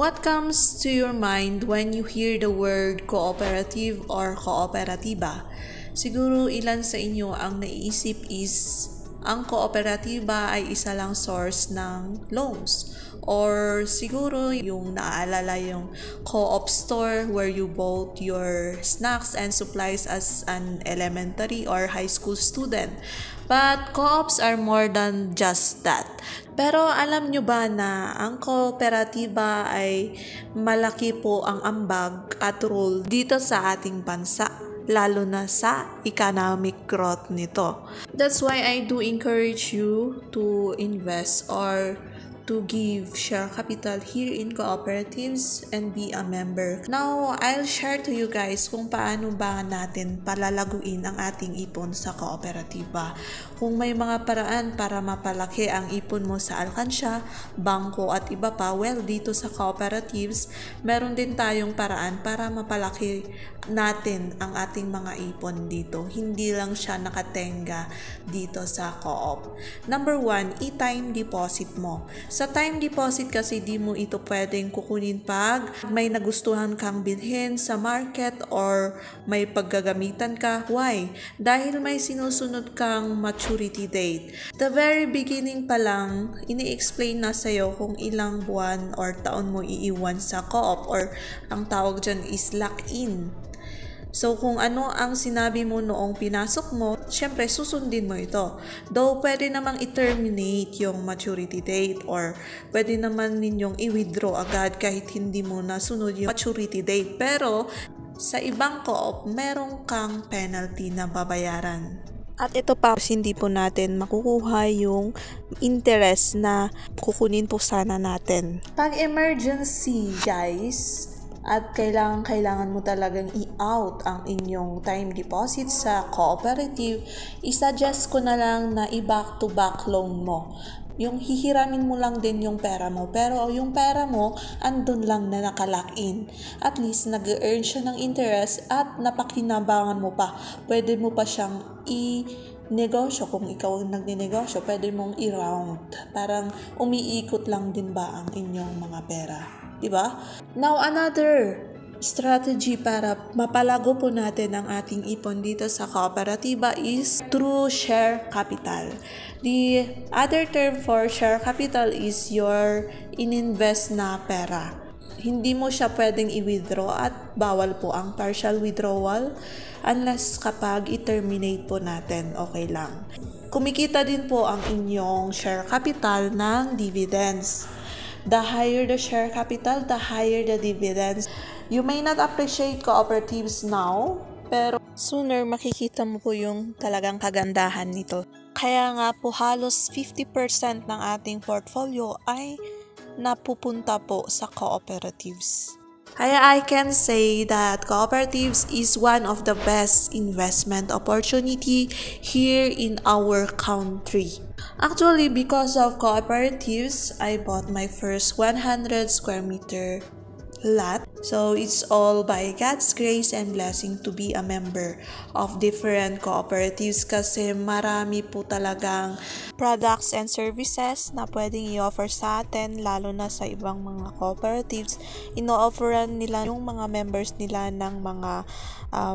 What comes to your mind when you hear the word cooperative or kooperatiba? Siguro ilan sa inyo ang naiisip is ang kooperatiba ay isa lang source ng loans. Or siguro yung naaalala yung co-op store where you bought your snacks and supplies as an elementary or high school student. But co-ops are more than just that. Pero alam nyo ba na ang kooperatiba ay malaki po ang ambag at role dito sa ating bansa, lalo na sa economic growth nito. That's why I do encourage you to invest or to give share capital here in cooperatives and be a member. Now, I'll share to you guys kung paano ba natin palalaguin ang ating ipon sa kooperatiba. Kung may mga paraan para mapalaki ang ipon mo sa alkansya, bangko at iba pa, well, dito sa cooperatives, meron din tayong paraan para mapalaki natin ang ating mga ipon dito. Hindi lang siya nakatenga dito sa co-op. Number 1, i-time deposit mo. Sa time deposit kasi di mo ito pwedeng kukunin pag may nagustuhan kang bilhin sa market or may paggagamitan ka. Why? Dahil may sinusunod kang maturity date. The very beginning pa lang, ini-explain na sa'yo kung ilang buwan or taon mo iiwan sa co-op or ang tawag dyan is lock-in. So, kung ano ang sinabi mo noong pinasok mo, syempre susundin mo ito. Though, pwede namang i-terminate yung maturity date or pwede naman ninyong i-withdraw agad kahit hindi mo nasunod yung maturity date. Pero, sa ibang co-op, merong kang penalty na babayaran. At ito pa, hindi po natin makukuha yung interest na kukunin po sana natin. Pag emergency, guys, at kailangan mo talagang i-out ang inyong time deposit sa cooperative, isuggest ko na lang na i-back-to-back loan mo. Yung hihiramin mo lang din yung pera mo, pero yung pera mo andun lang na nakalock-in. At least nag-earn siya ng interest at napakinabangan mo pa. Pwede mo pa siyang negosyo, kung ikaw ang nagninegosyo, pwede mong i-round. Parang umiikot lang din ba ang inyong mga pera. Diba? Now, another strategy para mapalago po natin ang ating ipon dito sa kooperatiba is through share capital. The other term for share capital is your ininvest na pera. Hindi mo siya pwedeng i-withdraw at bawal po ang partial withdrawal unless kapag i-terminate po natin, okay lang. Kumikita din po ang inyong share capital ng dividends. The higher the share capital, the higher the dividends. You may not appreciate cooperatives now, pero sooner makikita mo po yung talagang kagandahan nito. Kaya nga po halos 50% ng ating portfolio ay napupunta po sa cooperatives. Kaya I can say that cooperatives is one of the best investment opportunity here in our country. Actually, because of cooperatives, I bought my first 100 square meter lot. So, it's all by God's grace and blessing to be a member of different cooperatives kasi marami po talagang products and services na pwedeng i-offer sa atin, lalo na sa ibang mga cooperatives. Ino-offeran nila yung mga members nila ng mga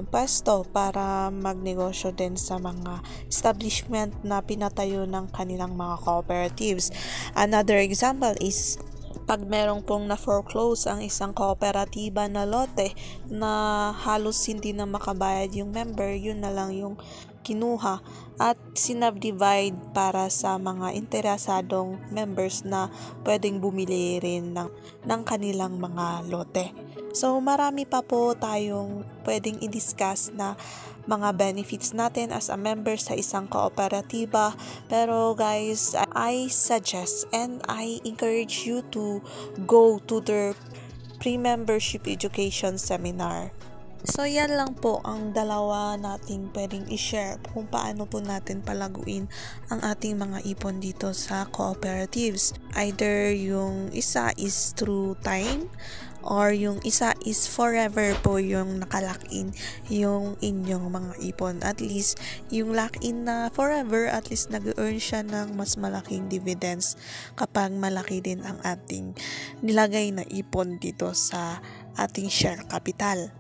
pwesto para magnegosyo din sa mga establishment na pinatayo ng kanilang mga cooperatives. Another example is pag merong pong na-foreclose ang isang kooperatiba na lote na halos hindi na makabayad yung member, yun na lang yung kinuha at sinubdivide para sa mga interesadong members na pwedeng bumili rin ng kanilang mga lote. So, marami pa po tayong pwedeng i-discuss na mga benefits natin as a member sa isang kooperatiba. Pero guys, I suggest and I encourage you to go to their pre-membership education seminar. So, yan lang po ang dalawa nating pwedeng i-share kung paano po natin palaguin ang ating mga ipon dito sa cooperatives. Either yung isa is through time or yung isa is forever po yung nakalock-in yung inyong mga ipon. At least yung lock-in na forever, at least nag-earn siya ng mas malaking dividends kapag malaki din ang ating nilagay na ipon dito sa ating share capital.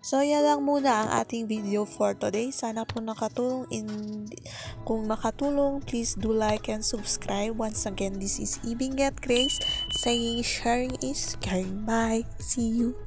So, yan lang muna ang ating video for today. Sana po nakatulong. Kung nakatulong, please do like and subscribe. Once again, this is Ibinget Grace saying sharing is caring. Bye! See you!